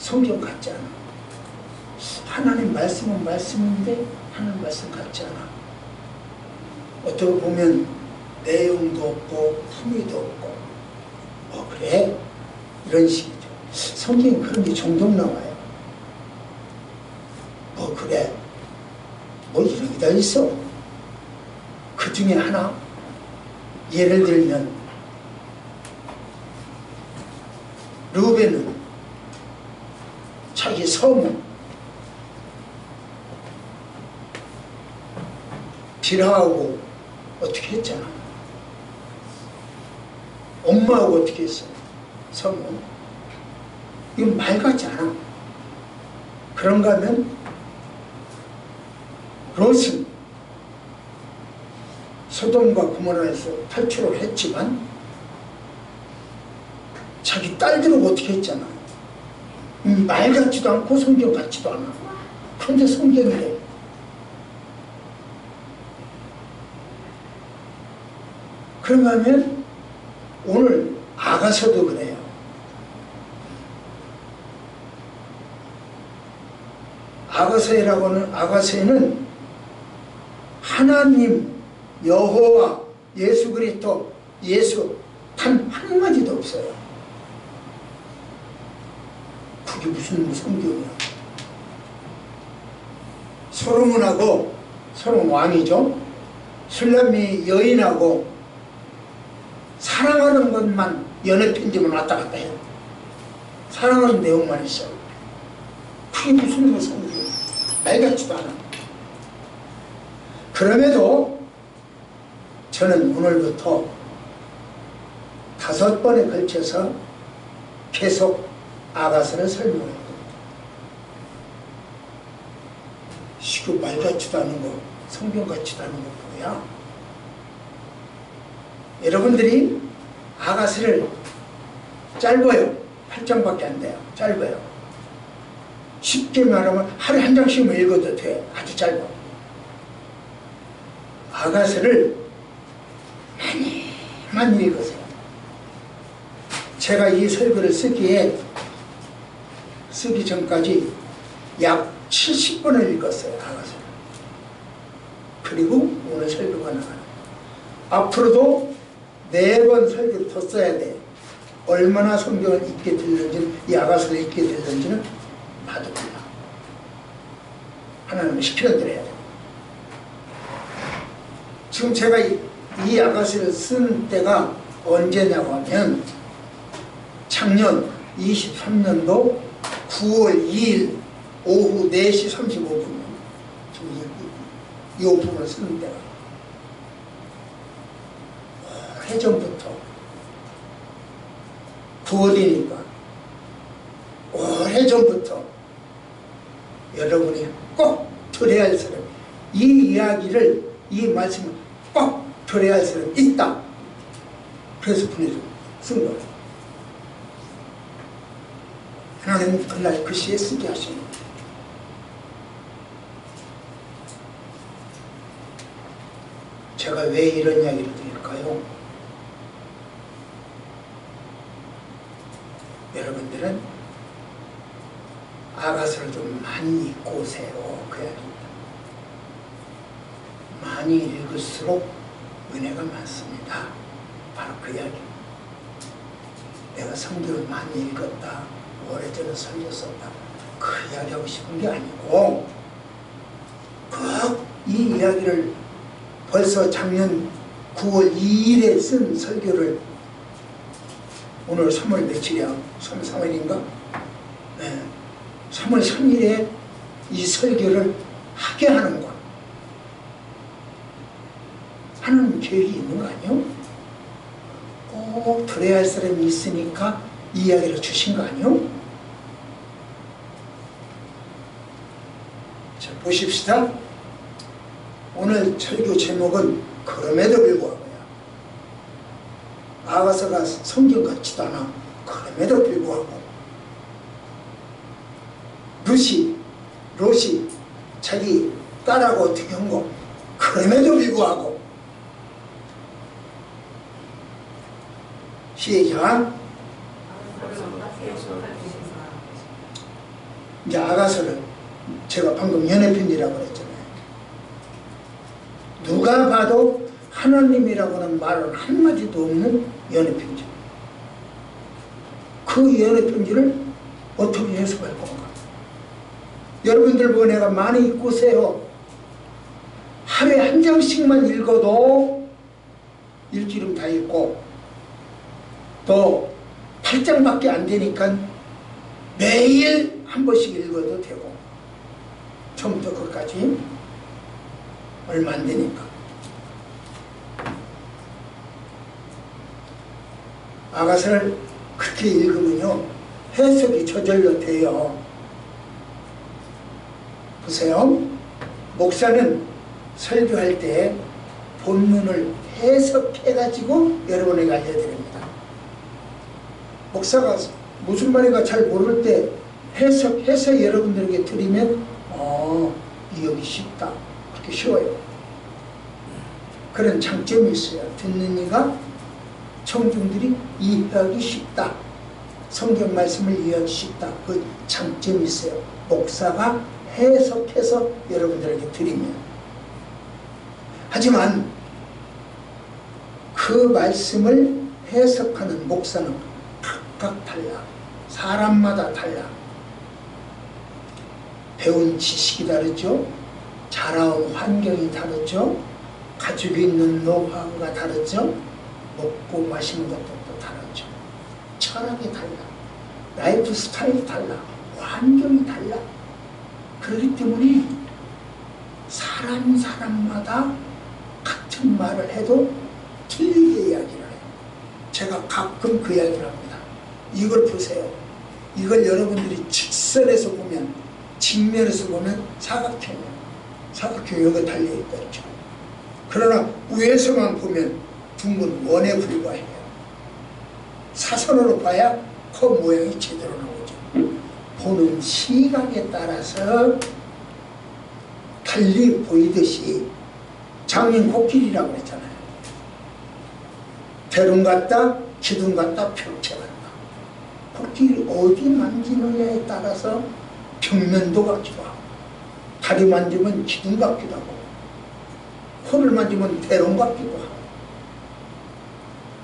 성경 같지 않아. 하나님 말씀은 말씀인데 하나님 말씀 같지 않아. 어떻게 보면 내용도 없고 품위도 없고 그래? 이런 식이죠. 성경에 그런 게 종종 나와요. 그래? 이런 게 다 있어. 그 중에 하나, 예를 들면 르우벤은 자기 성은 빌하하고 어떻게 했잖아. 엄마하고 어떻게 했어? 성은. 이건 말 같지 않아. 그런가 하면 롯은 소돔과 고모라에서 탈출을 했지만 자기 딸들은 어떻게 했잖아. 말 같지도 않고 성경 같지도 않아. 그런데 성경이래. 그런가 하면 오늘 아가서도 그래요. 아가서에는 하나님, 여호와, 예수 그리스도, 예수 단 한마디도 없어요. 그게 무슨 성경이야. 솔로몬 왕이죠. 술람미 여인하고 사랑하는 것만 연애 편지만 왔다 갔다 해요. 사랑하는 내용만 있어. 그게 무슨 성경이야. 말 같지도 않아. 그럼에도 저는 오늘부터 5번에 걸쳐서 계속 아가서를 설명할 겁니다. 시구 말 같지도 않은 거, 성경 같지도 않은 거 뭐야? 여러분들이 아가서를 짧아요. 8장밖에 안 돼요. 짧아요. 쉽게 말하면 하루에 한 장씩만 읽어도 돼. 아주 짧아. 아가서를 많이 읽으세요. 제가 이 설교를 쓰기 전까지 약 70번을 읽었어요. 아가서를. 그리고 오늘 설교가 나가요. 앞으로도 4번 설교를 더 써야 돼. 얼마나 성경을 읽게 됐는지는, 이 아가서를 읽게 됐는지는 나도 몰라. 하나님은 시키는 대로 해야 돼. 지금 제가 이 아가서를 쓴 때가 언제냐고 하면 작년 23년도 9월 2일 오후 4시 35분 이 오픈을 쓰는 때가 오래전부터 9월이니까 오래전부터 여러분이 꼭 들어야 할 사람, 이 이야기를, 이 말씀을 꼭 들어야 할 사람이 있다. 그래서 쓴 거예요. 하나님은 그날 그 시에 쓰게 하신 거예요. 제가 왜 이런 이야기를 드릴까요? 여러분들은 아가서를 좀 많이 읽고 오세요. 그 이야기입니다. 많이 읽을수록 은혜가 많습니다. 바로 그 이야기입니다. 내가 성경을 많이 읽었다, 오래전에 설교 썼다, 그 이야기하고 싶은 게 아니고 꼭 이 이야기를 벌써 작년 9월 2일에 쓴 설교를 오늘 3월 며칠이야? 3월인가? 네. 3월 3일에 이 설교를 하게 하는 것. 하나님 계획이 있는 거 아니에요? 꼭 들어야 할 사람이 있으니까 이 이야기를 주신 거 아니에요? 자, 보십시다. 오늘 설교 제목은 그럼에도 불구하고요. 아가서가 성경 같지도 않아. 그럼에도 불구하고 롯이 자기 딸하고 어떻게 한 거? 그럼에도 불구하고. 시작. 이제 아가서를 제가 방금 연애편지라고 그랬잖아요. 누가 봐도 하나님이라고 하는 말은 한마디도 없는 연애편지. 그 연애편지를 어떻게 해석할 건가? 여러분들 보고 내가 많이 읽으세요. 하루에 한 장씩만 읽어도 일주일은 다 읽고, 또 8장밖에 안 되니까 매일 한 번씩 읽어도 되고, 처음부터 끝까지 얼마 안 되니까. 아가서를 그렇게 읽으면요 해석이 저절로 돼요. 보세요. 목사는 설교할 때 본문을 해석해가지고 여러분에게 알려드립니다. 목사가 무슨 말인가 잘 모를 때 해석해서 여러분들에게 드리면 이해하기 쉽다. 그렇게 쉬워요. 그런 장점이 있어요. 듣는 이가 청중들이 이해하기 쉽다. 성경 말씀을 이해하기 쉽다. 그 장점이 있어요. 목사가 해석해서 여러분들에게 드리면. 하지만 그 말씀을 해석하는 목사는 각각 달라. 사람마다 달라. 배운 지식이 다르죠. 자라온 환경이 다르죠. 가지고 있는 노하우가 다르죠. 먹고 마시는 것도 또 다르죠. 철학이 달라. 라이프 스타일이 달라. 환경이 달라. 그렇기 때문에 사람마다 같은 말을 해도 틀리게 이야기를 해요. 제가 가끔 그 이야기를 합니다. 이걸 보세요. 이걸 여러분들이 직선에서 보면, 직면에서 보면 사각형이에요. 사각형이 여기 달려있겠죠. 그러나 위에서만 보면 둥근 원에 불과해요. 사선으로 봐야 그 모양이 제대로 나오죠. 보는 시각에 따라서 달리 보이듯이 장인 코끼리라고 했잖아요. 대롱 같다, 기둥 같다, 평채 같다. 코끼리 어디 만지느냐에 따라서 평면도 같기도 하고, 다리 만지면 기둥 같기도 하고, 코를 만지면 대롱 같기도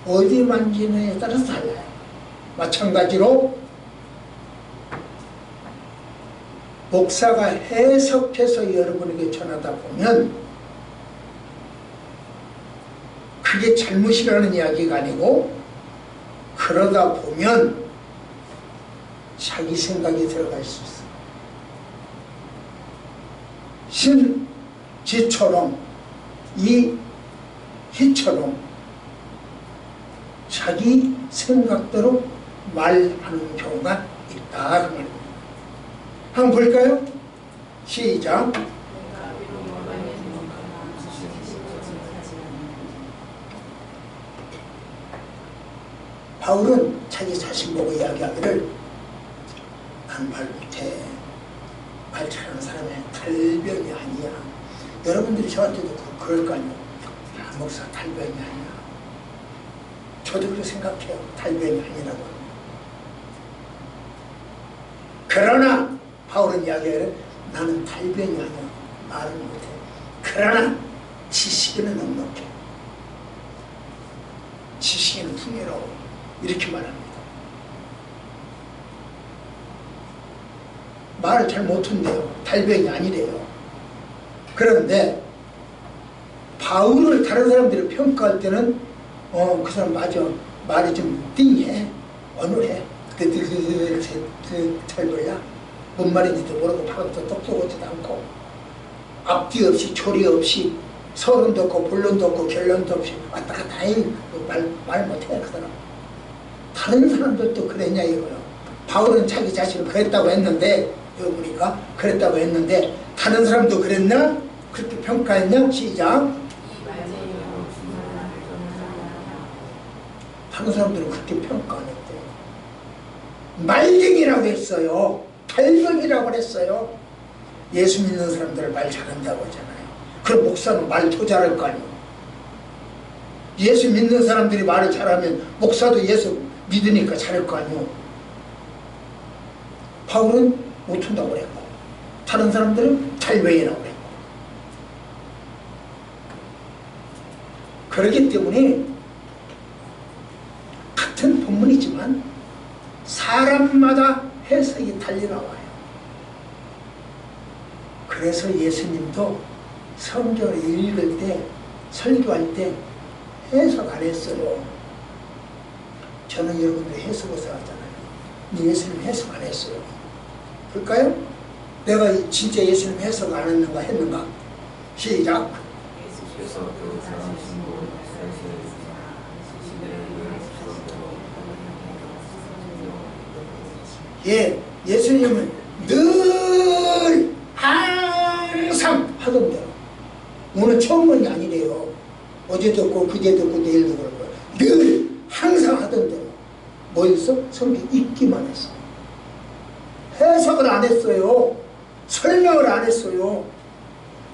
하고, 어디 만지느냐에 따라서 달라요. 마찬가지로 목사가 해석해서 여러분에게 전하다 보면 그게 잘못이라는 이야기가 아니고, 그러다 보면 자기 생각이 들어갈 수 있어요. 신지처럼, 이 희처럼 자기 생각대로 말하는 경우가 있다. 그 말입니다. 한번 볼까요? 시작. 바울은 자기 자신 보고 이야기하기를, 난 말 못해. 말 잘하는 사람의 탈변이 아니야. 여러분들이 저한테도 그럴 거 아니에요. 야, 목사 탈변이 아니야. 저도 그렇게 생각해요. 탈변이 아니라고. 그러나 바울은 이야기하기를, 나는 탈변이 아니야. 말을 못해. 그러나 지식에는 넉넉해. 지식에는 풍요로워. 이렇게 말합니다. 말을 잘 못한대요. 탈변이 아니래요. 그런데 바울을 다른 사람들이 평가할 때는 그 사람 맞아. 말이 좀 띵해. 어눌해. 잘 몰라. 뭔 말인지도 모르고 바로도 똑똑하지도 않고, 앞뒤 없이 조리 없이 서론도 없고 본론도 없고 결론도 없이 왔다 갔다 해. 말 못해. 그 사람. 다른 사람들도 그랬냐 이거요. 바울은 자기 자신을 그랬다고 했는데, 여기 보니까 그랬다고 했는데 다른 사람도 그랬나? 그렇게 평가했냐? 시작. 다른 사람들은 그렇게 평가 안 했대요. 말쟁이라고 했어요. 탈변이라고 했어요. 예수 믿는 사람들을 말 잘한다고 하잖아요. 그럼 목사는 말 더 잘할 거 아니에요. 예수 믿는 사람들이 말을 잘하면 목사도 예수 믿으니까 잘할 거 아니에요. 바울은 못한다고 그랬고, 다른 사람들은 잘 외인하고 그랬고. 그렇기 때문에 같은 본문이지만 사람마다 해석이 달리 나와요. 그래서 예수님도 성경을 읽을 때, 설교할 때 해석 안 했어요. 저는 여러분들이 해석을 하잖아요. 근데 예수님 해석 안 했어요. 그럴까요? 내가 진짜 예수님 해석 안 했는가 했는가? 시작. 예, 예수님은 늘 항상 하던 대로. 오늘 처음 본 게 아니래요. 어제 듣고 그제 듣고 내일도 그럴 거예요. 늘 항상 하던 대로. 뭐 했어? 성경 읽기만 했어. 해석을 안 했어요. 설명을 안 했어요.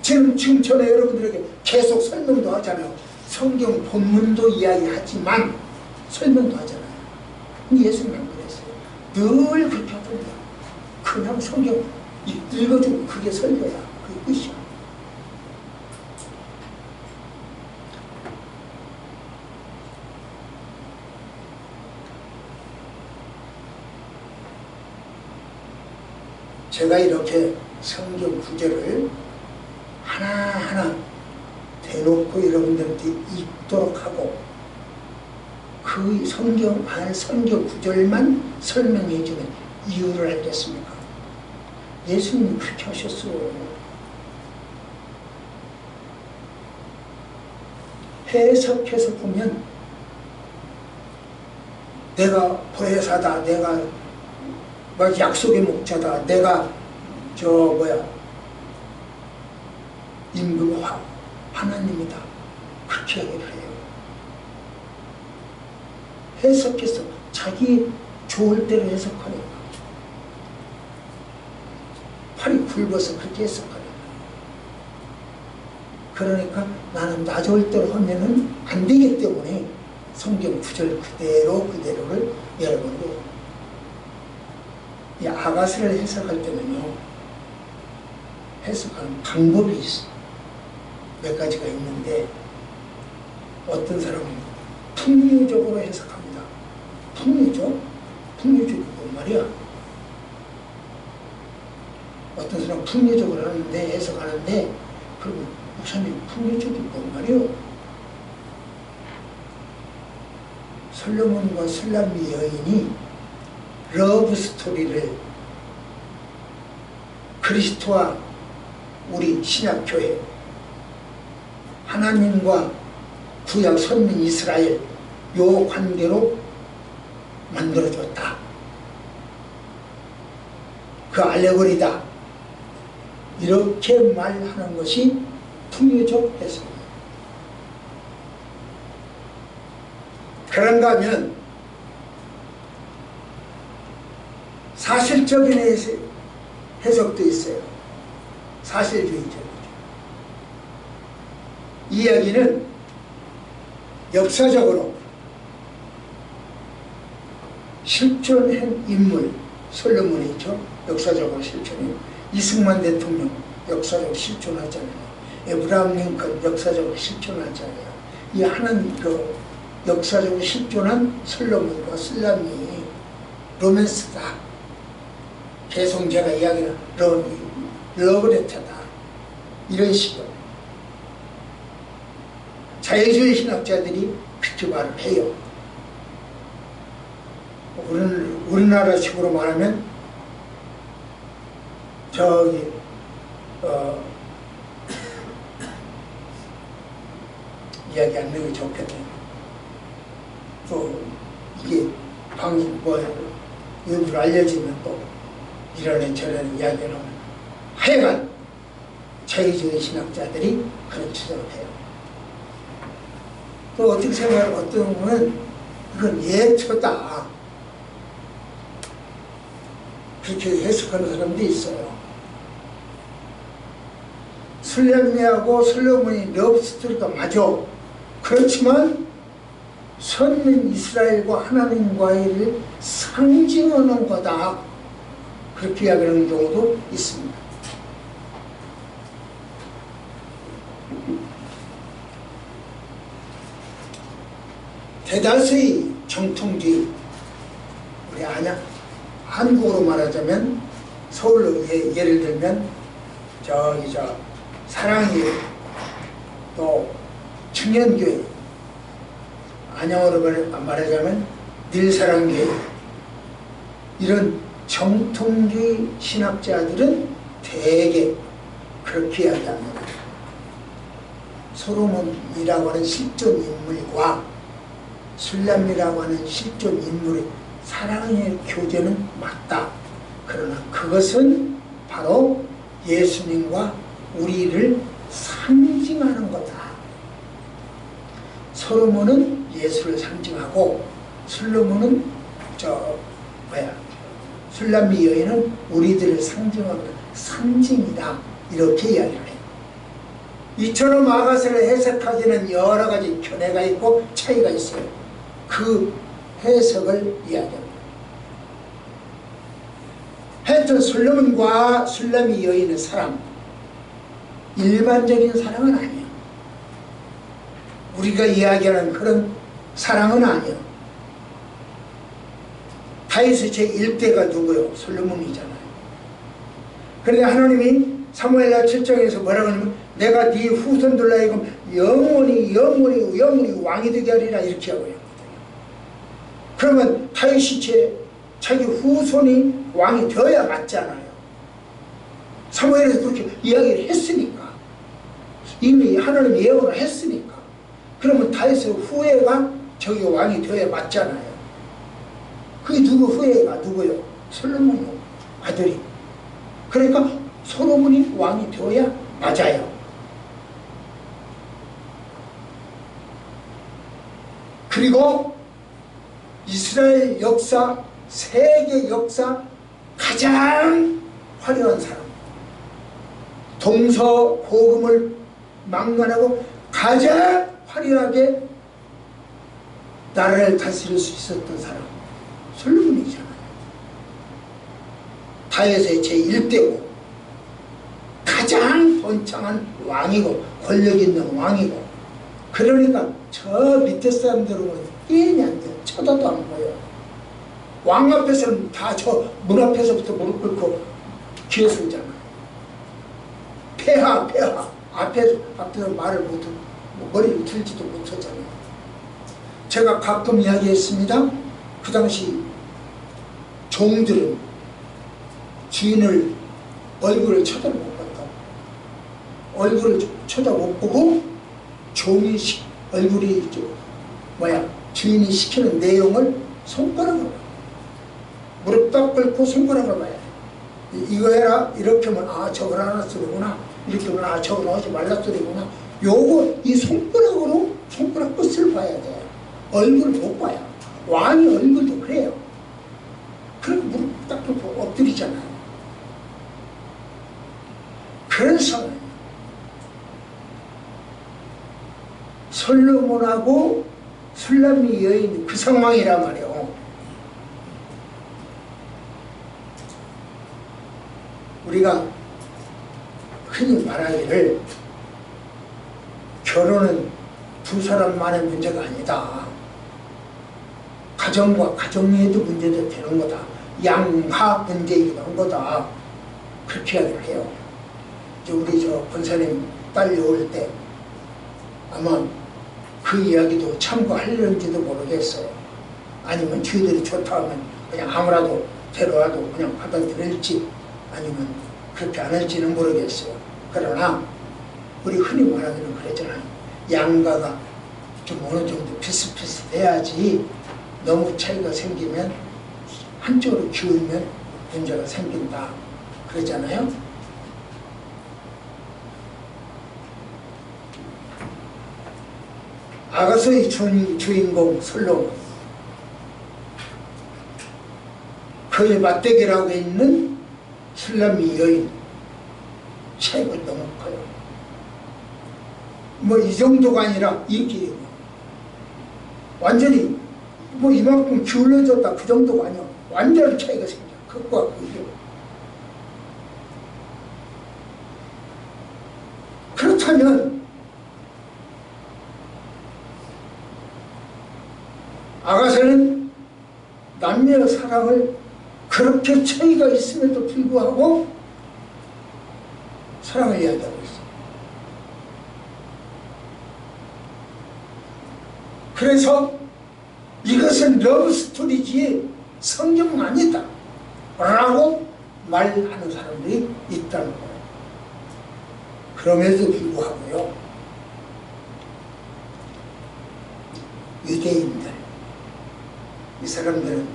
지금 전에 여러분들에게 계속 설명도 하잖아요. 성경 본문도 이야기하지만 설명도 하잖아요. 근데 예수님은 안 그랬어요. 늘 그렇게 하던데 그냥 성경 읽어주고 그게 설교야. 그게 끝이야. 제가 이렇게 성경 구절을 하나하나 대놓고 여러분들한테 읽도록 하고 그 성경 구절만 설명해 주는 이유를 알겠습니까? 예수님이 그렇게 하셨어요. 해석해서 보면 내가 보혜사다, 내가 약속의 목자다, 내가 임금의 하나님이다, 그렇게 얘기를 해요. 해석해서 자기 좋을 대로 해석하니까 팔이 굵어서 그렇게 해석하니까. 그러니까 나는 나 좋을 대로 하면은 안 되기 때문에 성경 구절 그대로를 여러분들 이 아가스를 해석할 때는요, 해석하는 방법이 있어. 몇 가지가 있는데, 어떤 사람은 풍류적으로 해석합니다. 풍류적이 뭔 말이야? 어떤 사람은 풍류적으로 하는데, 해석하는데, 그러면 목사님 풍류적이 뭔 말이요? 솔로몬과 술람미 여인이 러브 스토리를 그리스도와 우리 신약교회, 하나님과 구약 선민 이스라엘 요 관계로 만들어줬다. 그 알레고리다. 이렇게 말하는 것이 풍류적 해석입니다. 그런가 하면 사실적인 해석도 있어요. 사실주의적이죠. 이야기는 역사적으로 실존한 인물, 솔로몬이죠. 역사적으로 실존해요. 이승만 대통령 역사적으로 실존하잖아요. 에브라함 링컨 역사적으로 실존하잖아요. 이 하는 그 역사적으로 실존한 솔로몬과 술람미 로맨스다. 계속 제가 이야기를 러브레터다. 이런 식으로 자유주의 신학자들이 그렇게 말을 해요. 우리나라 식으로 말하면 이야기 안 하는 게 좋겠네요. 또 이게 일부러 알려지면 또 이러는 저러는 이야기를 하면 하여간 자유주의 신학자들이 그런 주장을 해요. 또 어떻게 생각하면 어떤 분은 이건 예표다. 그렇게 해석하는 사람도 있어요. 술람미하고 솔로몬이 러브스토리가 맞아. 그렇지만 선민 이스라엘과 하나님과의 상징하는 거다. 그렇게 이야기하는 경우도 있습니다. 대다수의 정통주의, 우리 한국어로 말하자면 서울로 예를 들면 사랑교회, 또 청년교회, 안양어로 말하자면 늘사랑교회, 이런 정통주의 신학자들은 대개 그렇게 이야기합니다. 솔로몬이라고 하는 실존 인물과 술람이라고 하는 실존 인물의 사랑의 교제는 맞다. 그러나 그것은 바로 예수님과 우리를 상징하는 거다. 솔로몬은 예수를 상징하고 술람이 여인은 우리들을 상징하는 상징이다. 이렇게 이야기를 해요. 이처럼 아가서를 해석하기는 여러 가지 견해가 있고 차이가 있어요. 그 해석을 이야기합니다. 하여튼 솔로몬과 술람이 여인의 사랑, 일반적인 사랑은 아니에요. 우리가 이야기하는 그런 사랑은 아니에요. 다윗의 제1대가 누구요? 솔로몬이잖아요. 그런데 하나님이 사무엘하 7장에서 뭐라고 하냐면 내가 네 후손들로 하여금 영원히 왕이 되게 하리라 이렇게 하고 있거든요. 그러면 다윗이 자기 후손이 왕이 되어야 맞잖아요. 사무엘에서 그렇게 이야기를 했으니까, 이미 하나님이 예언을 했으니까, 그러면 다윗의 후예가 저기 왕이 되어야 맞잖아요. 그게 후예가 누구요? 솔로몬 아들이. 그러니까 솔로몬이 왕이 되어야 맞아요. 그리고 이스라엘 역사, 세계 역사 가장 화려한 사람, 동서고금을 막론하고 가장 화려하게 나라를 다스릴 수 있었던 사람, 솔로몬이잖아요. 다윗의 제1대고 가장 번창한 왕이고 권력 있는 왕이고, 그러니까 저 밑에 사람들은 깨냐 안 돼. 쳐다도 안 보여. 왕 앞에서는 다 저 문 앞에서부터 무릎 꿇고 기어 서잖아요. 폐하 앞에서 말을 못하고 머리를 들지도 못하잖아요. 제가 가끔 이야기했습니다. 그 당시 종들은 주인을 얼굴을 쳐다도 못 봤다. 얼굴을 쳐다도 못 보고 종이 얼굴이 주인이 시키는 내용을 손가락으로 무릎 딱 꿇고 손가락으로 봐야 돼. 이거 해라 이렇게 하면 저걸 하나 소리구나, 이렇게 하면 저걸 하지 말라 소리구나. 요거 이 손가락으로 손가락 끝을 봐야 돼. 얼굴을 못 봐요. 왕의 얼굴도 그래요. 그렇게 무릎 딱 꿇고 엎드리잖아요. 그래서 솔로몬하고 술람이 여인 그 상황이란 말이에요. 우리가 흔히 말하기를 결혼은 두 사람만의 문제가 아니다. 가정과 가정에도 문제도 되는 거다. 양하 문제이기도 한 거다. 그렇게 이야기를 해요. 이제 우리 권사님 딸이 올 때 아마 그 이야기도 참고하려는지도 모르겠어요. 아니면 저희들이 좋다 하면 그냥 아무라도 데려와도 그냥 받아들일지, 아니면 그렇게 안 할지는 모르겠어요. 그러나 우리 흔히 말하기는 그랬잖아요. 양가가 좀 어느 정도 비슷비슷해야지 너무 차이가 생기면 한쪽으로 기울면 문제가 생긴다 그러잖아요. 아가서의 주인공 솔로몬, 그의 맞대결하고 있는 술람이 여인, 차이가 너무 커요. 이 정도가 아니라 이렇게 완전히 이만큼 기울어졌다 그 정도가 아니야. 완전 차이가 생겨. 그것과 그게 그렇다면 아가서는 남녀의 사랑을 그렇게 차이가 있음에도 불구하고 사랑을 이야기하고 있어요. 그래서 이것은 러브스토리지 성경 아니다 라고 말하는 사람들이 있다는 거예요. 그럼에도 불구하고요, 유대인들, 이 사람들은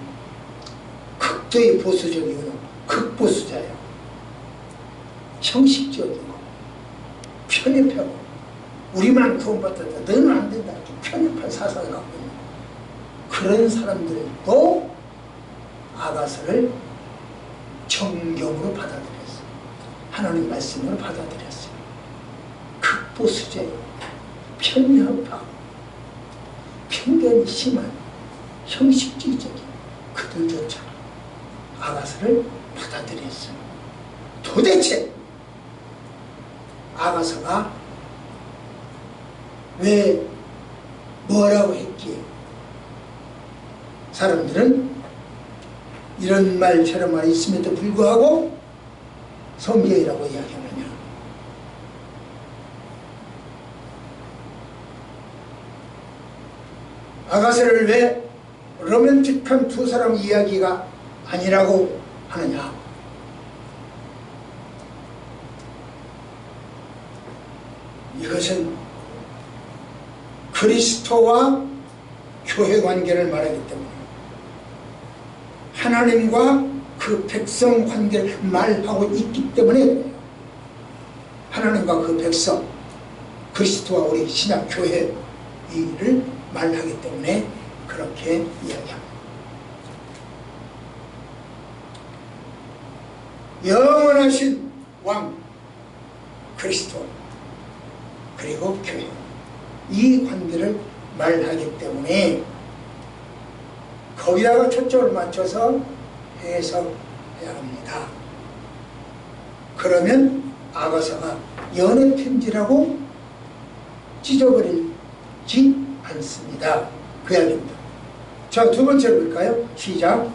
극도의 보수적이고 극보수자예요. 형식적이고 편협하고 우리만 구원받았다, 너는 안 된다, 편협한 사상을 갖고 있는 그런 사람들도 아가서를 정경으로 받아들였어요. 하나님 말씀으로 받아들였어요. 극보수자예요. 편협하고 편견이 심한 형식주의적인 그들조차 아가서를 받아들였어요. 도대체 아가서가 왜 뭐라고 했기에 사람들은 이런 말 저런 말이 있음에도 불구하고 성경이라고 이야기하느냐. 아가서를 왜 로맨틱한 두 사람 이야기가 아니라고 하느냐. 이것은 그리스도와 교회 관계를 말하기 때문에 하나님과 그 백성 관계를 말하고 있기 때문에 그래요. 하나님과 그 백성, 그리스도와 우리 신약 교회 이를 말하기 때문에 그렇게 이야기합니다. 영원하신 왕 그리스도 그리고 교회, 이 관계를 말하기 때문에 거기다가 초점을 맞춰서 해석해야 합니다. 그러면 아가서가 연애 편지라고 찢어버리지 않습니다. 그 이야기입니다. 자, 두 번째로 볼까요? 시작.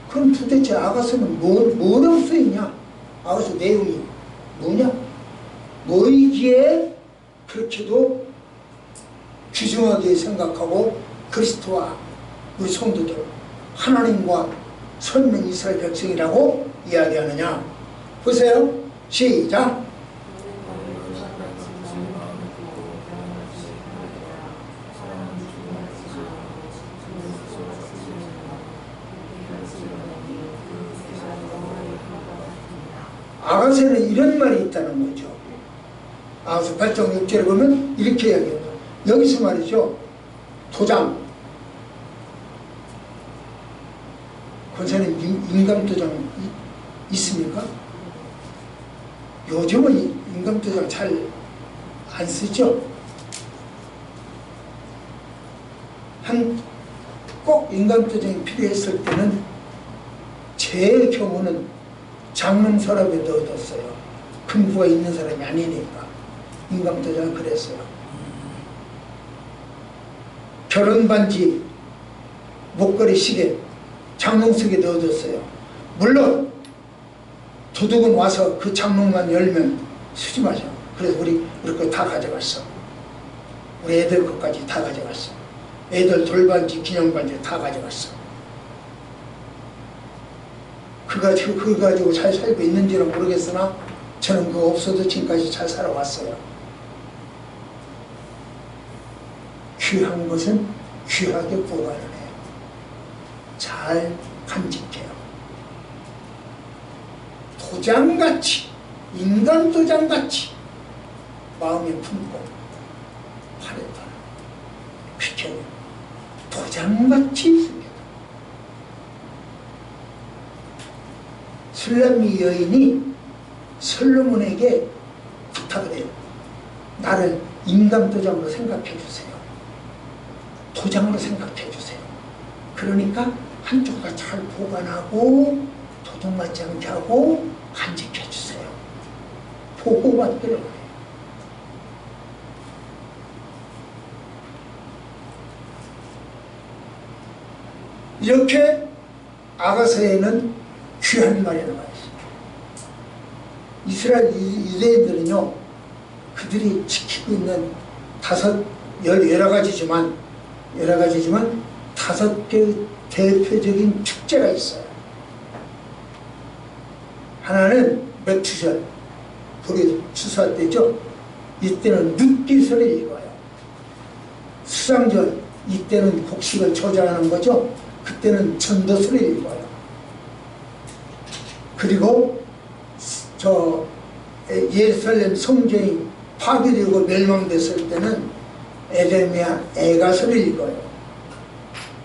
그럼 도대체 아가서는 뭐라고 써있냐? 아가서 내용이 뭐냐? 뭐이기에 그렇게도 귀중하게 생각하고 그리스도와 우리 성도들, 하나님과 선민 이스라엘 백성이라고 이야기하느냐? 보세요. 시작. 아가서는 이런 말이 있다는 거죠. 아가서 8장 6절에 보면 이렇게 이야기합니다. 여기서 말이죠. 도장. 권사님 인감도장 있습니까? 요즘은 인감도장 잘 안 쓰죠. 꼭 인감도장이 필요했을 때는 제 경우는 장롱 서랍에 넣어뒀어요. 금부가 있는 사람이 아니니까. 인감도장은 그랬어요. 결혼반지, 목걸이, 시계 장롱 속에 넣어뒀어요. 물론 도둑은 와서 그 장롱만 열면 수집하죠. 그래서 우리 거 다 가져갔어. 우리 애들 것까지 다 가져갔어. 애들 돌반지, 기념반지 다 가져갔어. 그거 가지고 잘 살고 있는지는 모르겠으나 저는 그거 없어도 지금까지 잘 살아왔어요. 귀한 것은 귀하게 보관을 해요. 잘 간직해요. 도장같이, 인간 도장같이 마음에 품고 팔에 달아 그렇게 도장같이 있습니다. 술람미 여인이 솔로몬에게 부탁을 해요. 나를 인감도장으로 생각해 주세요. 도장으로 생각해 주세요. 그러니까 한쪽을 잘 보관하고 고통받지 않게 하고 간직해 주세요. 보호받기를 원해요. 이렇게 아가서에는 귀한 말이 나와 있습니다. 이스라엘 유대인들은요, 그들이 지키고 있는 여러 가지지만 다섯 개의 대표적인 축제가 있어요. 하나는 맥추절, 불이 추수할 때죠. 이때는 룻기설을 읽어요. 수장절, 이때는 곡식을 조장하는 거죠. 그때는 전도서를 읽어요. 그리고 예루살렘 성전이 파괴되고 멸망됐을 때는 에레미야 애가서를 읽어요.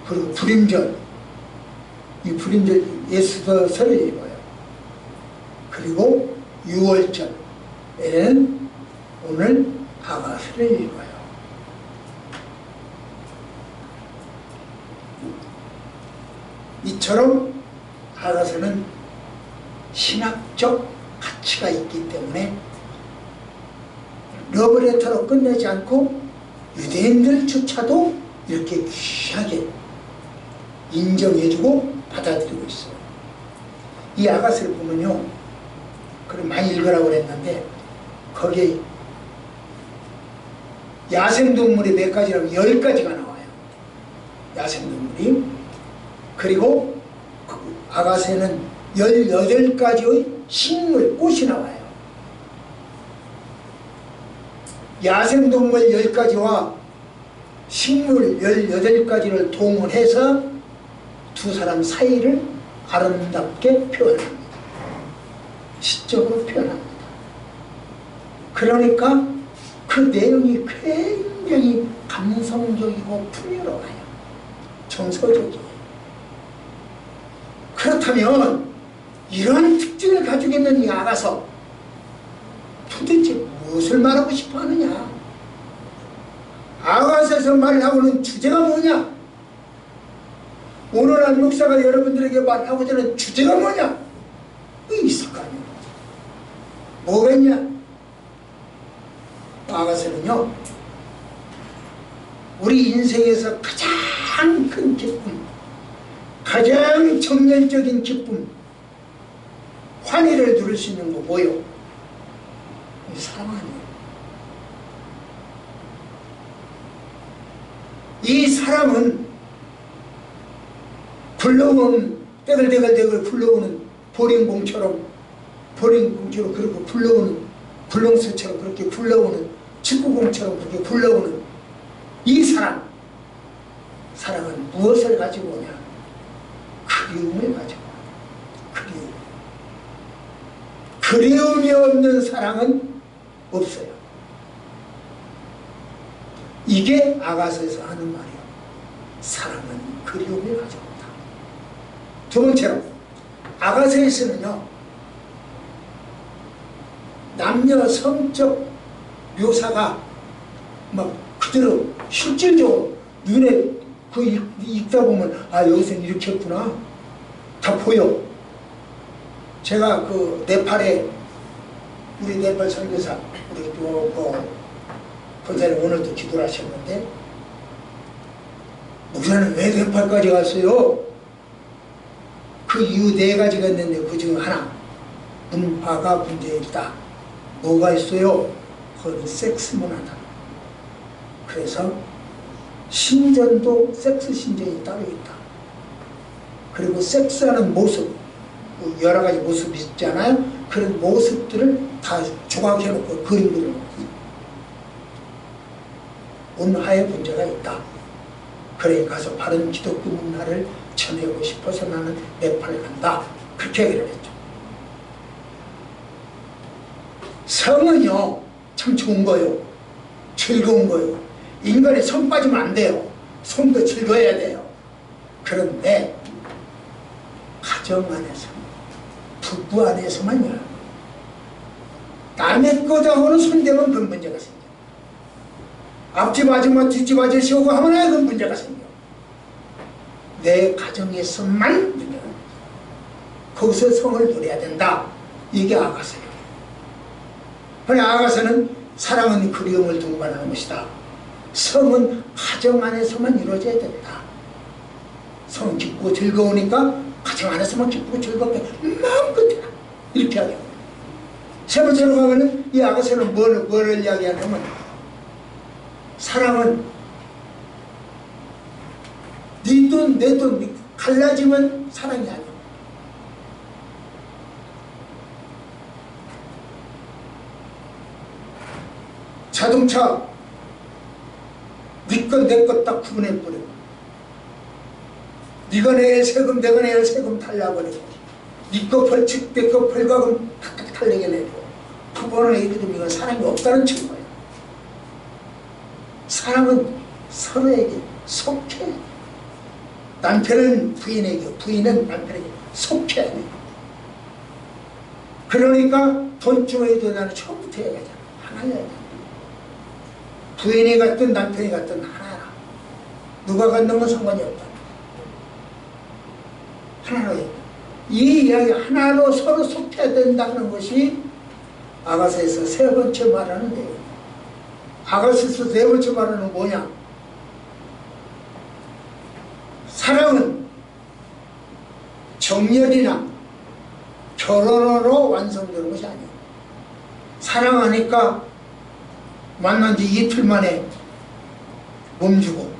그리고 불임절, 이 불임절 예수서를 읽어요. 그리고 6월절에는 오늘 아가서를 읽어요. 이처럼 아가서는 신학적 가치가 있기 때문에 러브레터로 끝내지 않고 유대인들조차도 이렇게 귀하게 인정해주고 받아들이고 있어요. 이 아가서를 보면요, 그럼 많이 읽으라고 그랬는데 거기에 야생동물이 몇 가지라고 10가지가 나와요. 야생동물이. 그리고 아가서에는 18가지의 식물, 꽃이 나와요. 야생동물 10가지와 식물 18가지를 동원해서 두 사람 사이를 아름답게 표현합니다. 시적으로 표현합니다. 그러니까 그 내용이 굉장히 감성적이고 풍요로워요. 정서적이에요. 그렇다면 이러한 특징을 가지고 있는 이 아가서, 도대체 무엇을 말하고 싶어 하느냐? 아가서에서 말하고는 주제가 뭐냐? 오늘 한 목사가 여러분들에게 말하고자 하는 주제가 뭐냐? 있을 거 아니에요. 뭐가 있냐? 아가서는요, 우리 인생에서 가장 큰 기쁨, 가장 정열적인 기쁨, 환희를 누릴 수 있는 거 뭐요? 이 사랑 아니에요. 이 사랑은 굴러오는, 떼글떼글떼글 굴러오는 보링봉처럼 그렇게 굴러오는, 굴렁쇠처럼 그렇게 굴러오는, 축구공처럼 그렇게 굴러오는 이 사랑. 사랑은 무엇을 가지고 오냐? 그리움을 가지고 오냐. 그리움이 없는 사랑은 없어요. 이게 아가서에서 하는 말이에요. 사랑은 그리움을 가지고 온다. 두 번째로 아가서에서는요, 남녀 성적 묘사가 막 그대로 실질적으로 눈에 그 읽다 보면 아, 여기서는 이렇게 했구나, 다 보여. 제가 그 네팔에, 우리 네팔 선교사, 우리 권사님 오늘도 기도를 하셨는데, 목사는 왜 네팔까지 갔어요? 그 이유 4가지가 있는데 그 중 하나, 문화가 문제있다. 뭐가 있어요? 그건 섹스 문화다. 그래서 신전도 섹스 신전이 따로 있다. 그리고 섹스하는 모습, 여러 가지 모습이 있잖아요. 그런 모습들을 다 조각해놓고 그림 그려놓고 문화에 문제가 있다. 그래 가서 바른 기독교 문화를 전하고 싶어서 나는 네팔에 간다. 그렇게 얘기를 했죠. 성은요, 참 좋은 거요. 즐거운 거요. 인간의 성 빠지면 안 돼요. 성도 즐거워야 돼요. 그런데 가정 안에서, 부부 안에서만요, 남의 거다고는 손대면 그런 문제가 생겨. 앞집 아줌마 뒷집 아저씨 오고 하면 그런 문제가 생겨. 내 가정에서만 문제가 생겨. 거기서 성을 누려야 된다. 이게 아가서예요. 그러니 아가서는 사랑은 그리움을 동반하는 것이다. 성은 가정 안에서만 이루어져야 된다. 성 기쁘고 즐거우니까 가정 안에서만 기쁘고 즐겁게 마음껏 해라. 이렇게 하죠. 세 번째로 가면은 이 아가서는 뭐를 이야기하냐면 사랑은 네 돈 내 돈 갈라지면 사랑이 아니야. 자동차 네 것 내 것 딱 구분해버리고 네가 내야 세금 내가 내야 세금 달라버리고 네 거 벌칙 내 거 벌과금 탁탁 달리게 내고 그거는 애기들 이건 사랑이 없다는 증거예요. 사랑은 서로에게 속해야 돼. 남편은 부인에게 부인은 남편에게 속해야 돼. 그러니까 돈주머니도 나는 처음부터 해야 되잖아. 하나여야 돼. 부인이 갔든 남편이 갔든 하나라. 누가 갖는 건 상관이 없다. 하나로 해. 이 이야기 하나로 서로 속해야 된다는 것이 아가서에서 세 번째 말하는 내용. 아가서에서 네 번째 말하는 뭐냐? 사랑은 정렬이나 결혼으로 완성되는 것이 아니에요. 사랑하니까 만난 지 이틀 만에 몸 주고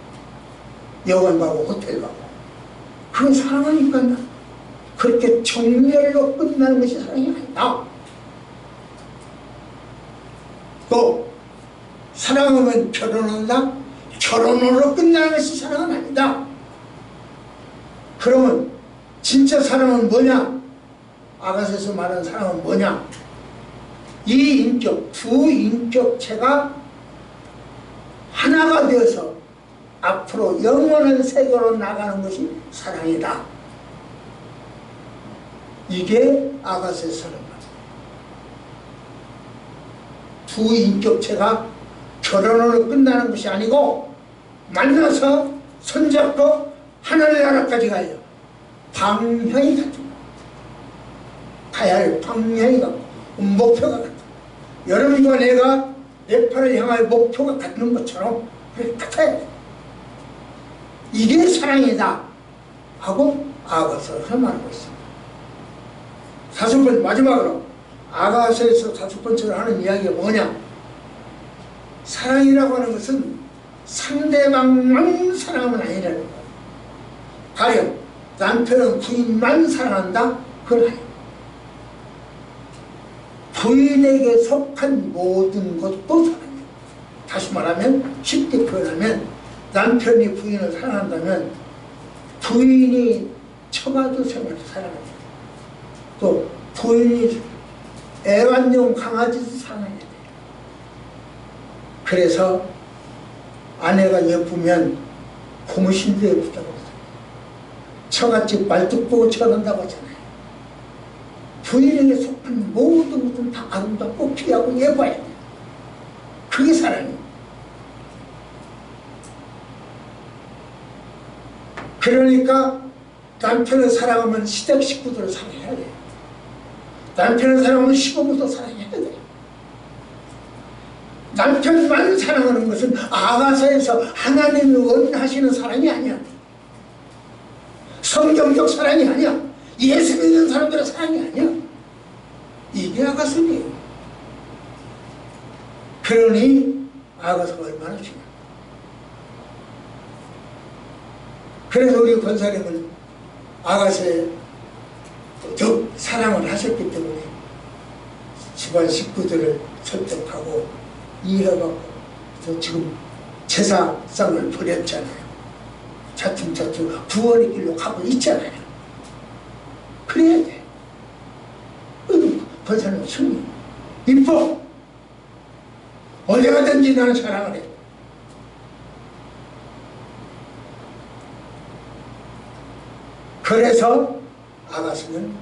여관 가고 호텔 가고 그건 사랑하니까 그렇게 정렬로 끝나는 것이 사랑이 아니다. 또 사랑하면 결혼한다? 결혼으로 끝나는 것이 사랑은 아니다. 그러면 진짜 사랑은 뭐냐? 아가서에서 말하는 사랑은 뭐냐? 이 인격, 두 인격체가 하나가 되어서 앞으로 영원한 세계로 나가는 것이 사랑이다. 이게 아가서에서 하는 말. 두 인격체가 결혼으로 끝나는 것이 아니고 만나서 손잡고 하늘나라까지 가요. 방향이 같은 거. 가야 할 방향이 같고 목표가 같다. 여러분과 내가 네팔을 향할 목표가 같은 것처럼 그렇게 같아야 돼. 이게 사랑이다 하고 아가서에서 말하고 있습니다. 다섯 번째 마지막으로 아가서에서 다섯 번째로 하는 이야기가 뭐냐? 사랑이라고 하는 것은 상대방만 사랑하면 아니라는 거예요. 가령 남편은 부인만 사랑한다? 그건 아니에요. 부인에게 속한 모든 것도 사랑해요. 다시 말하면 쉽게 표현하면 남편이 부인을 사랑한다면 부인이 처가도 생활도 사랑해요. 또 부인이 애완용 강아지도 사랑해야 돼요. 그래서 아내가 예쁘면 고무신도 예쁘다고 그러잖아요. 처갓집 말뚝 보고 쳐다본다고 하잖아요. 부인에게 속한 모든 것은 다 아름답고 귀하고 예뻐야 돼요. 그게 사랑이에요. 그러니까 남편을 사랑하면 시댁 식구들을 사랑해야 돼요. 남편을 사랑하면 시부모도 사랑해야 돼요. 남편만 사랑하는 것은 아가서에서 하나님이 원하시는 사랑이 아니야. 성경적 사랑이 아니야. 예수 믿는 사람들의 사랑이 아니야. 이게 아가서예요. 그러니 아가서가 얼마나 중요해. 그래서 우리 권사님은 아가서에 더 사랑을 하셨기 때문에 집안 식구들을 설득하고 이해하고 지금 제사상을 벌였잖아요. 차츰차츰 구원의 길로 가고 있잖아요. 그래야 돼. 권사님 승리 이뻐. 어디 가든지 나는 사랑을 해. 그래서 아가서는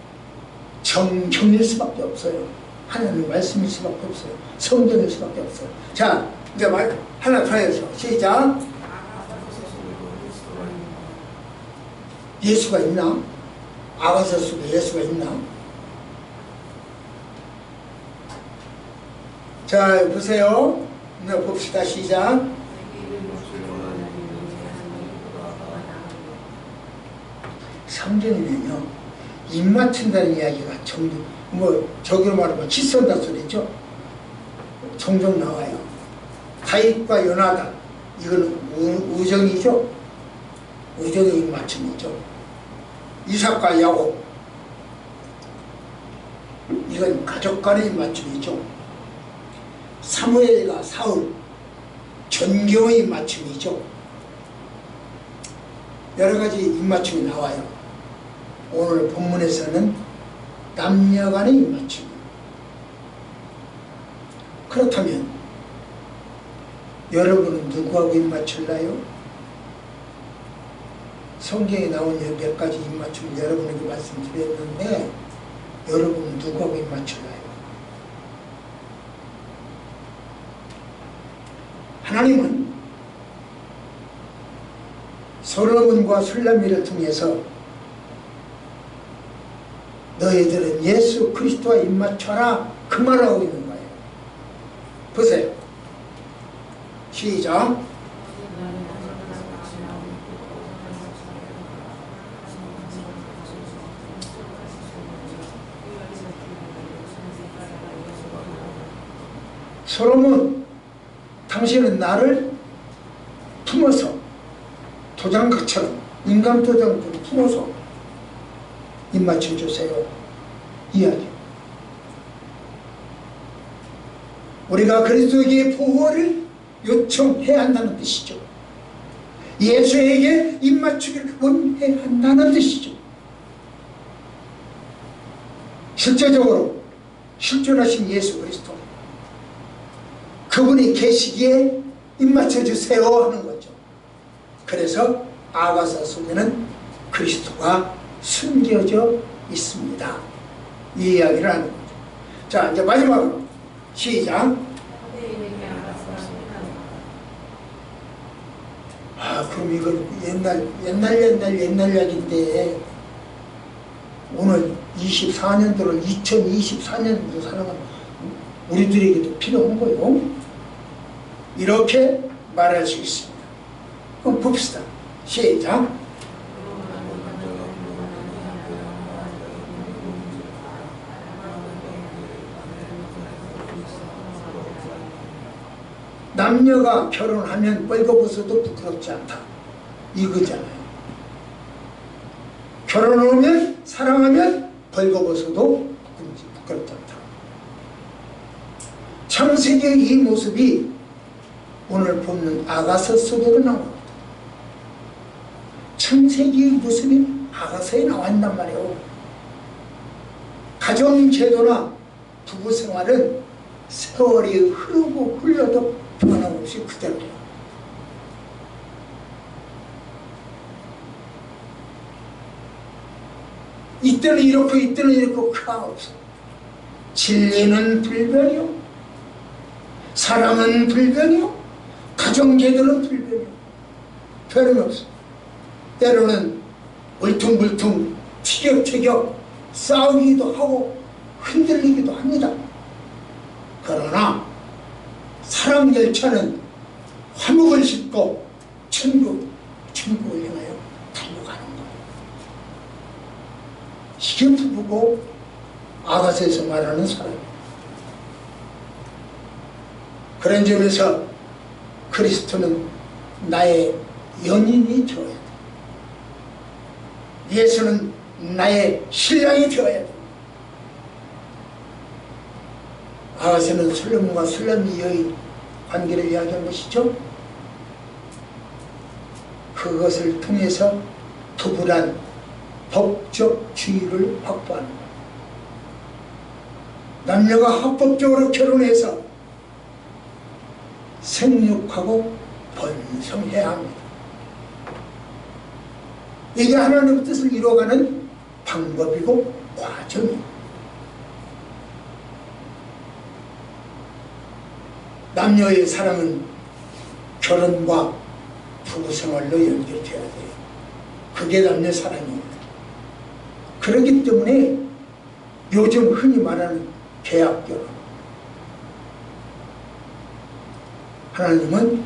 정경일 수밖에 없어요. 하나님 말씀일 수밖에 없어요. 성경일 수밖에 없어요. 자, 이제 말 하나 더 해서 시작. 예수가 있나? 아가서스도 예수가 있나? 자, 보세요. 네, 봅시다. 시작. 성경이면요, 입 맞춘다는 이야기가 종종, 저기로 말하면 치선다 소리죠. 종종 나와요. 다윗과 요나단, 이거는 우정이죠. 우정의 입 맞춤이죠. 이삭과 야곱, 이건 가족 간의 입 맞춤이죠. 사무엘과 사울, 존경의 맞춤이죠. 여러 가지 입맞춤이 나와요. 오늘 본문에서는 남녀 간의 입맞춤. 그렇다면 여러분은 누구하고 입맞출나요? 성경에 나온 몇 가지 입맞춤을 여러분에게 말씀드렸는데 여러분은 누구하고 입맞출나요? 하나님은 솔로몬과 술라미를 통해서 너희들은 예수 그리스도와 입맞춰라 그 말을 하고 있는 거예요. 보세요. 시작. 솔로몬, 당신은 나를 품어서 도장각처럼 인간 도장처럼 품어서 입맞춰 주세요. 이야기. 우리가 그리스도에게 보호를 요청해야 한다는 뜻이죠. 예수에게 입맞추기를 원해야 한다는 뜻이죠. 실제적으로 실존하신 예수 그리스도, 그분이 계시기에 입맞춰 주세요 하는 거죠. 그래서 아가서 속에는 그리스도가 숨겨져 있습니다. 이 이야기를 하는 거죠. 자, 이제 마지막으로 시작. 그럼 이건 옛날 이야기인데 오늘 24년도를 2024년도 살아가는 우리들에게도 필요한 거예요. 이렇게 말할 수 있습니다. 그럼 봅시다. 시작. 남녀가 결혼하면 벌거벗어도 부끄럽지 않다. 이거잖아요. 결혼하면 사랑하면 벌거벗어도 부끄럽지 않다. 창세기의 이 모습이 오늘 보는 아가서 속에도 나옵니다. 창세기의 모습이 아가서에 나왔단 말이에요. 가정제도나 부부생활은 세월이 흐르고 흘러도 변함없이 그대로예요. 이때는 이렇고 이때는 이렇고 그가 없어. 진리는 불변이요, 사랑은 불변이요, 가정제도는 불변이요. 변함이 없어. 때로는 울퉁불퉁 티격태격 싸우기도 하고 흔들리기도 합니다. 그러나 사랑 열차는 화목을 싣고 천국을 향하여 달려가는 거예요. 이게 부부고 아가서에서 말하는 사랑입니다. 그런 점에서 그리스도는 나의 연인이 되어야 돼. 예수는 나의 신랑이 되어야 돼. 아가서는 솔로몬과 술라미의 관계를 이야기한 것이죠. 그것을 통해서 부부란 법적 지위를 확보하는 것. 남녀가 합법적으로 결혼해서 생육하고 번성해야 합니다. 이게 하나님의 뜻을 이루어가는 방법이고 과정입니다. 남녀의 사랑은 결혼과 부부생활로 연결되어야 돼요. 그게 남녀 사랑입니다. 그렇기 때문에 요즘 흔히 말하는 계약결혼, 하나님은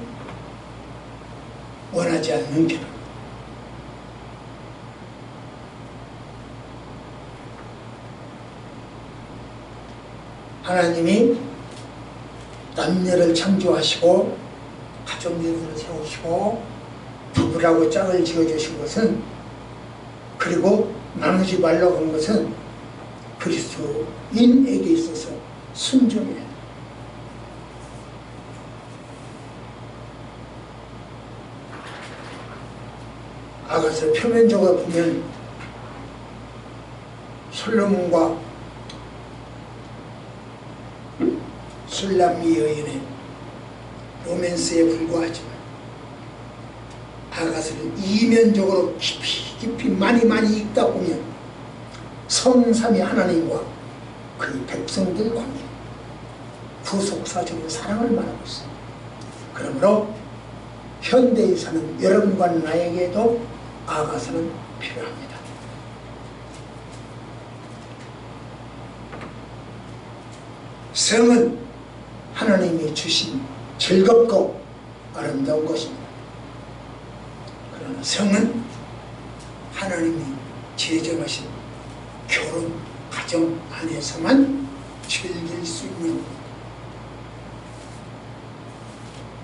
원하지 않는 결혼, 하나님이 남녀를 창조하시고 가정들을 세우시고 부부라고 짝을 지어주신 것은, 그리고 나누지 말라고 한 것은 그리스도인에게 있어서 순종해야 돼. 아가서 표면적으로 보면 솔로몬과 술람미 여인의 로맨스에 불과하지만 아가서를 이면적으로 깊이 많이 읽다 보면 성삼위 하나님과 그의 백성들 관계, 구속사적인 사랑을 말하고 있습니다. 그러므로 현대에 사는 여러분과 나에게도 아가서는 필요합니다. 성은 하나님이 주신 즐겁고 아름다운 것입니다. 그러나 성은 하나님이 제정하신 결혼, 가정 안에서만 즐길 수 있는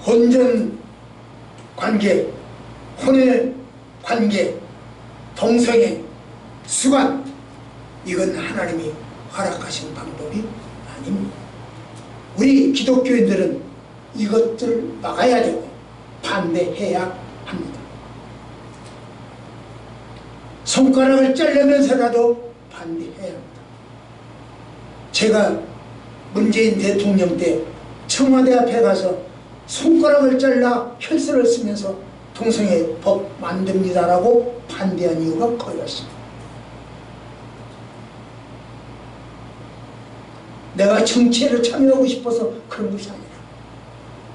혼전 관계, 혼의 관계, 동성애, 수관, 이건 하나님이 허락하신 방법이 아닙니다. 우리 기독교인들은 이것들을 막아야 되고 반대해야 합니다. 손가락을 자르면서라도 반대해야 합니다. 제가 문재인 대통령 때 청와대 앞에 가서 손가락을 잘라 혈서를 쓰면서 동성애 법 만듭니다라고 반대한 이유가 그거였습니다. 내가 정치에를 참여하고 싶어서 그런 것이 아니라,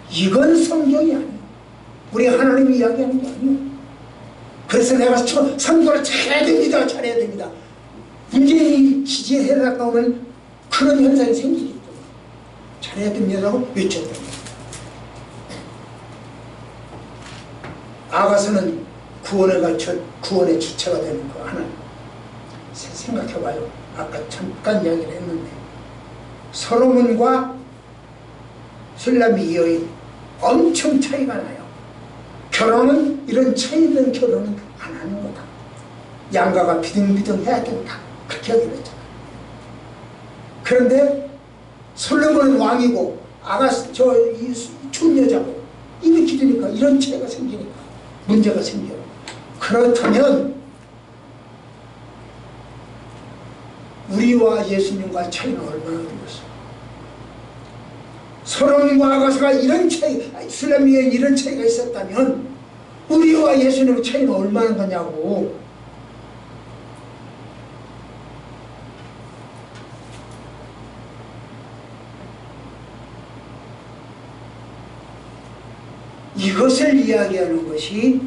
이건 성경이 아니에요. 우리 하나님이 이야기하는 게 아니에요. 그래서 내가 선거를 잘해야 됩니다, 잘해야 됩니다. 문재인이 지지해라고 하면 그런 현상이 생기기 때문에 잘해야 됩니다라고 외쳤다. 아가서는 구원의 주체가 되는 거 하나 생각해봐요. 아까 잠깐 이야기를 했는데 솔로몬과 술람미 여인 엄청 차이가 나요. 결혼은 이런 차이 있는 결혼은 안 하는 거다. 양가가 비등비등 해야 된다. 그렇게 하기로 했잖아요. 그런데 솔로몬은 왕이고 이 춘 여자고 입이 길으니까 이런 차이가 생기니까 문제가 생겨요. 그렇다면 우리와 예수님과 차이는 얼마나 되겠어요? 솔로몬과 아가서가 이런 차이, 술람미에 이런 차이가 있었다면 우리와 예수님의 차이는 얼마나 되냐고. 이것을 이야기하는 것이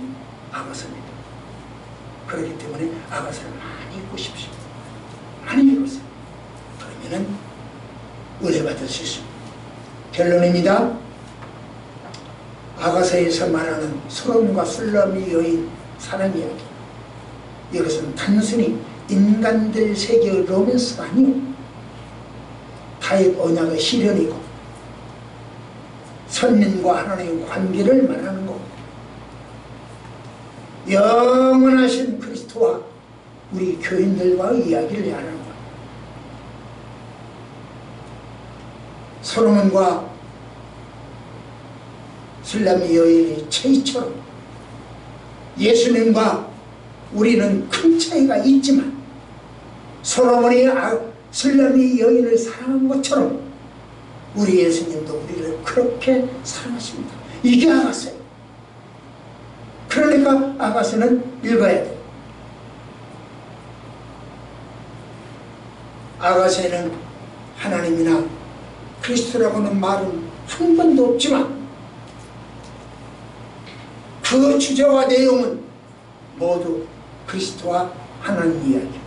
아가서입니다. 그렇기 때문에 아가서를 많이 읽고 싶습니다. 많이 읽으세요. 그러면은 은혜 받을 수 있습니다. 결론입니다. 아가서에서 말하는 솔로몬과 술람미 여인 사랑 이야기, 이것은 단순히 인간들 세계의 로맨스가 아니고 타입 언약의 실현이고 선민과 하나님의 관계를 말하는 겁니다. 영원하신 그리스도와 우리 교인들과의 이야기를 하는 겁니다. 솔로몬과 술람미 여인의 차이처럼 예수님과 우리는 큰 차이가 있지만 솔로몬이 술람미 여인을 사랑한 것처럼 우리 예수님도 우리를 그렇게 사랑하십니다. 이게 아가서예요. 그러니까 아가서는 읽어야 돼요. 아가서에는 하나님이나 그리스도라고는 말은 한 번도 없지만 그 주제와 내용은 모두 그리스도와 하나님 이야기.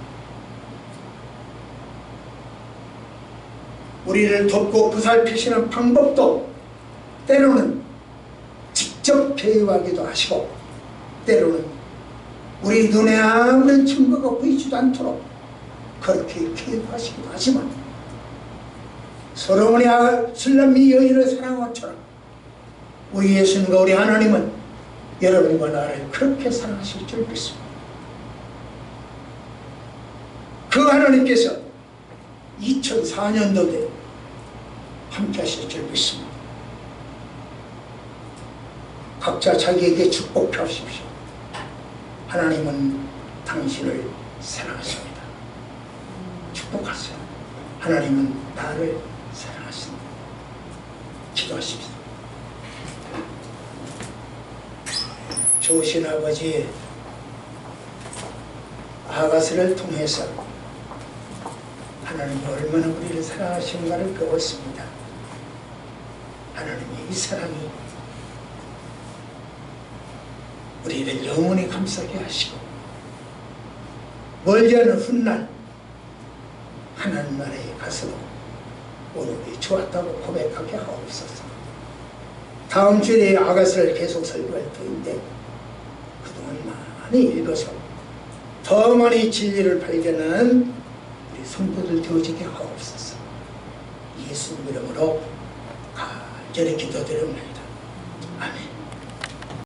우리를 돕고 보살피시는 방법도 때로는 직접 개입하기도 하시고, 때로는 우리 눈에 아무런 증거가 보이지도 않도록 그렇게 개입하시기도 하지만, 솔로몬이 술람미 여인을 사랑한 것처럼 우리 예수님과 우리 하나님은 여러분과 나를 그렇게 사랑하실 줄 믿습니다. 그 하나님께서 2004년도에 함께 하실 줄 믿습니다. 각자 자기에게 축복 펴십시오. 하나님은 당신을 사랑하십니다. 축복하세요. 하나님은 나를 사랑하십니다. 기도하십시오. 좋으신 아버지, 아가스를 통해서 하나님이 얼마나 우리를 사랑하시는가를 배웠습니다. 하나님의 이 사랑이 우리를 영원히 감싸게 하시고, 멀지 않은 훗날 하나님 나라에 가서도 오늘이 좋았다고 고백하게 하옵소서. 다음 주에 아가스를 계속 설교할 터인데 그동안 많이 읽어서 더 많이 진리를 발견하는 우리 성도들 되어지게 하옵소서. 예수 이름으로 간절히 기도드립니다. 아멘.